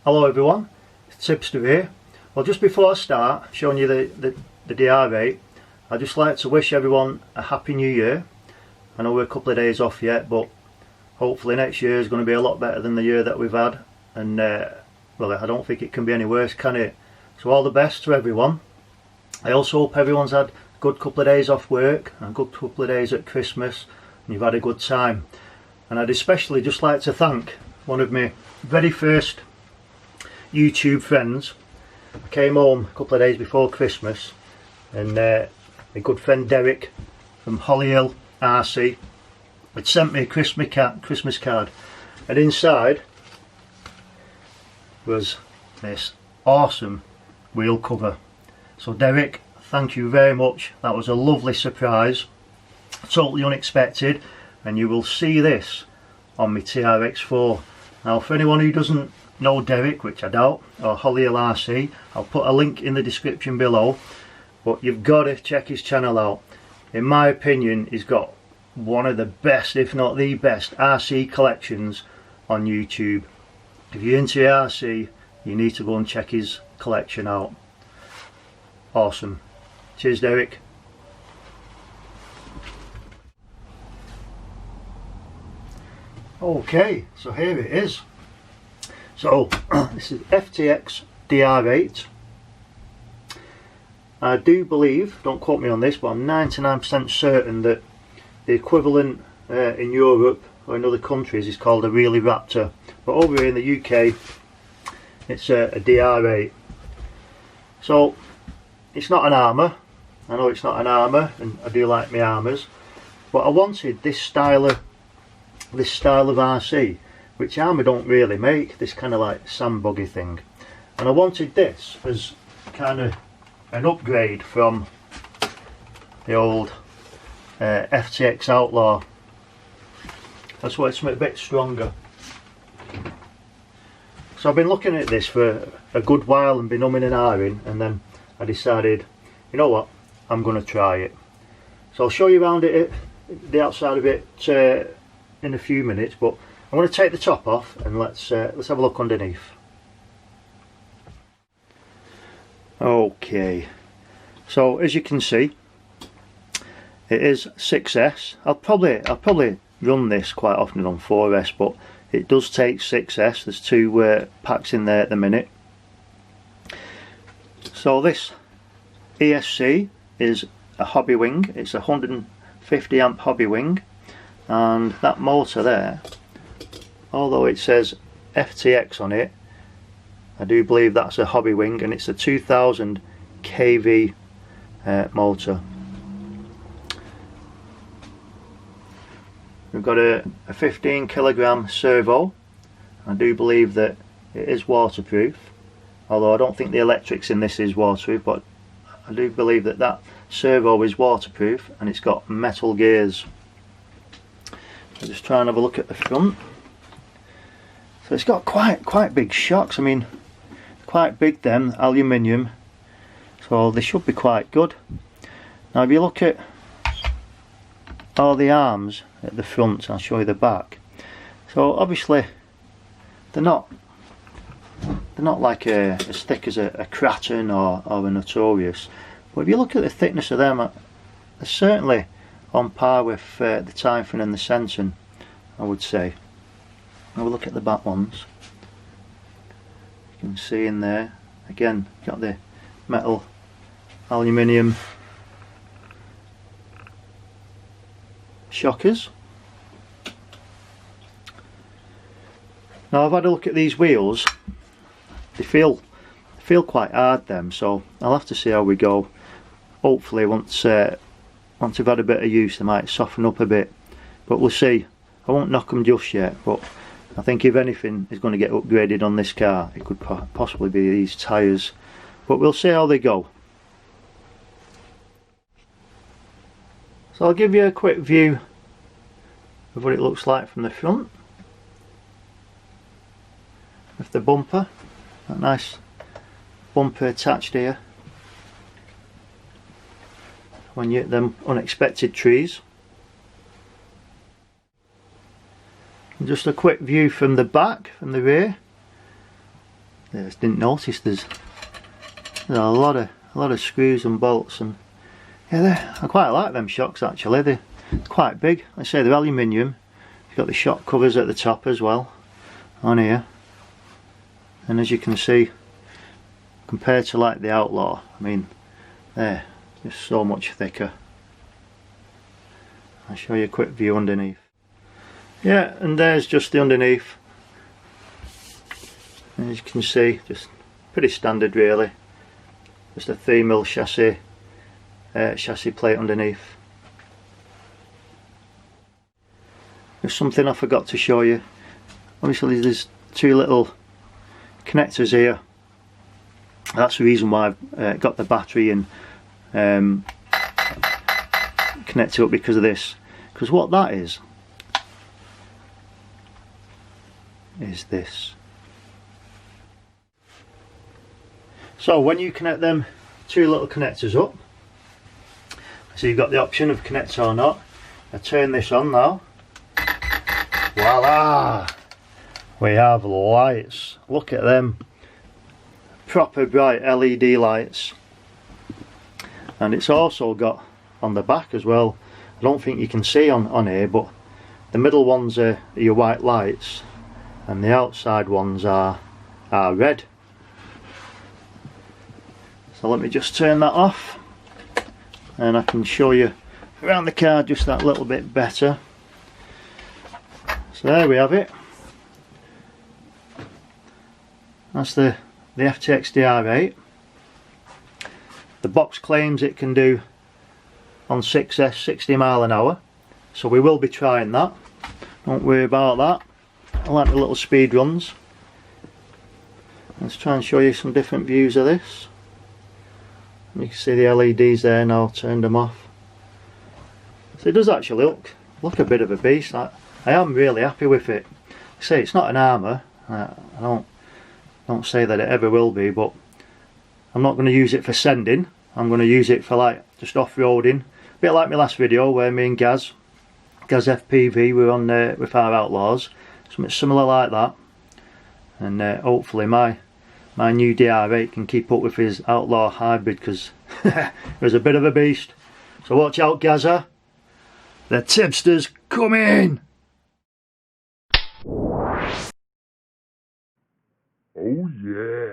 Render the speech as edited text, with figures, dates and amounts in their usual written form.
Hello everyone, it's Tipster here. Well, just before I start showing you the DR8, I'd just like to wish everyone a happy new year. I know we're a couple of days off yet, but hopefully next year is going to be a lot better than the year that we've had, and well, I don't think it can be any worse, can it? So all the best to everyone. I also hope everyone's had a good couple of days off work and a good couple of days at Christmas and you've had a good time. And I'd especially just like to thank one of my very first YouTube friends. I came home a couple of days before Christmas, and my good friend Derek from Hollyhill RC had sent me a Christmas card, and inside was this awesome wheel cover. So Derek, thank you very much. That was a lovely surprise, totally unexpected, and you will see this on my TRX4. Now, for anyone who doesn't know Derek, which I doubt, or Hollyhill RC, I'll put a link in the description below, but you've got to check his channel out. In my opinion, he's got one of the best, if not the best, RC collections on YouTube. If you're into RC, you need to go and check his collection out. Awesome. Cheers, Derek. Okay, so here it is. So this is Ftx Dr8. I do believe, don't quote me on this, but I'm 99% certain that the equivalent in Europe or in other countries is called a Reely Raptor, but over here in the UK it's a Dr8. So it's not an armour. I know it's not an armour, and I do like my armours, but I wanted this style of RC, which armour don't really make, this kind of like sand buggy thing, and I wanted this as kind of an upgrade from the old FTX Outlaw. That's why it's a bit stronger. So I've been looking at this for a good while and been umming and ahhing, and then I decided, you know what, I'm going to try it. So I'll show you around it, the outside of it, in a few minutes, but I'm going to take the top off and let's have a look underneath. Okay, so as you can see, it is 6S. I'll probably run this quite often on 4S, but it does take 6S. There's two packs in there at the minute. So this ESC is a hobby wing. It's a 150 amp hobby wing, and that motor there, although it says FTX on it, I do believe that's a hobby wing, and it's a 2000 kV motor. We've got a 15 kilogram servo. I do believe that it is waterproof, although I don't think the electrics in this is waterproof, but I do believe that that servo is waterproof, and it's got metal gears. I'll just try and have a look at the front. So it's got quite big shocks. I mean, quite big, them aluminium, so they should be quite good. Now if you look at all the arms at the front, I'll show you the back. So obviously they're not like as thick as a Kraton or a Notorious, but if you look at the thickness of them, they're certainly on par with the Typhon and the Senton, I would say. Have a look at the back ones. You can see in there, again, got the metal aluminium shockers. Now I've had a look at these wheels. They feel quite hard, them, so I'll have to see how we go. Hopefully once I've had a bit of use they might soften up a bit, but we'll see. I won't knock them just yet, but I think if anything is going to get upgraded on this car, it could possibly be these tyres, but we'll see how they go. So I'll give you a quick view of what it looks like from the front, with the bumper, that nice bumper attached here when you hit them unexpected trees. And just a quick view from the back, from the rear. I just didn't notice there's a lot of screws and bolts, and yeah, I quite like them shocks actually. They're quite big. I say they're aluminium. You've got the shock covers at the top as well on here, and as you can see, compared to like the Outlaw, I mean, they're just so much thicker. I'll show you a quick view underneath. Yeah, and there's just the underneath. As you can see, just pretty standard really. Just a 3mm chassis plate underneath. There's something I forgot to show you. Obviously there's two little connectors here. That's the reason why I've got the battery and connected up because of this. Because what that is this. So when you connect them two little connectors up, so you've got the option of connect or not. I turn this on now. Voila! We have lights. Look at them. Proper bright LED lights. And it's also got on the back as well. I don't think you can see on here, but the middle ones are your white lights and the outside ones are red. So let me just turn that off and I can show you around the car just that little bit better. So there we have it. That's the Ftx Dr8. The box claims it can do on 6S 60 mile an hour, so we will be trying that. Don't worry about that. I like the little speed runs. Let's try and show you some different views of this. You can see the LEDs there now, turned them off. So it does actually look a bit of a beast. I am really happy with it. I say it's not an armour. I don't say that it ever will be, but I'm not going to use it for sending. I'm going to use it for like just off-roading. A bit like my last video where me and Gaz FPV were on with our Outlaws. Something similar like that. And hopefully my new Dr8 can keep up with his Outlaw hybrid, because it was a bit of a beast. So watch out, Gaza. The tipster's coming! Oh yeah.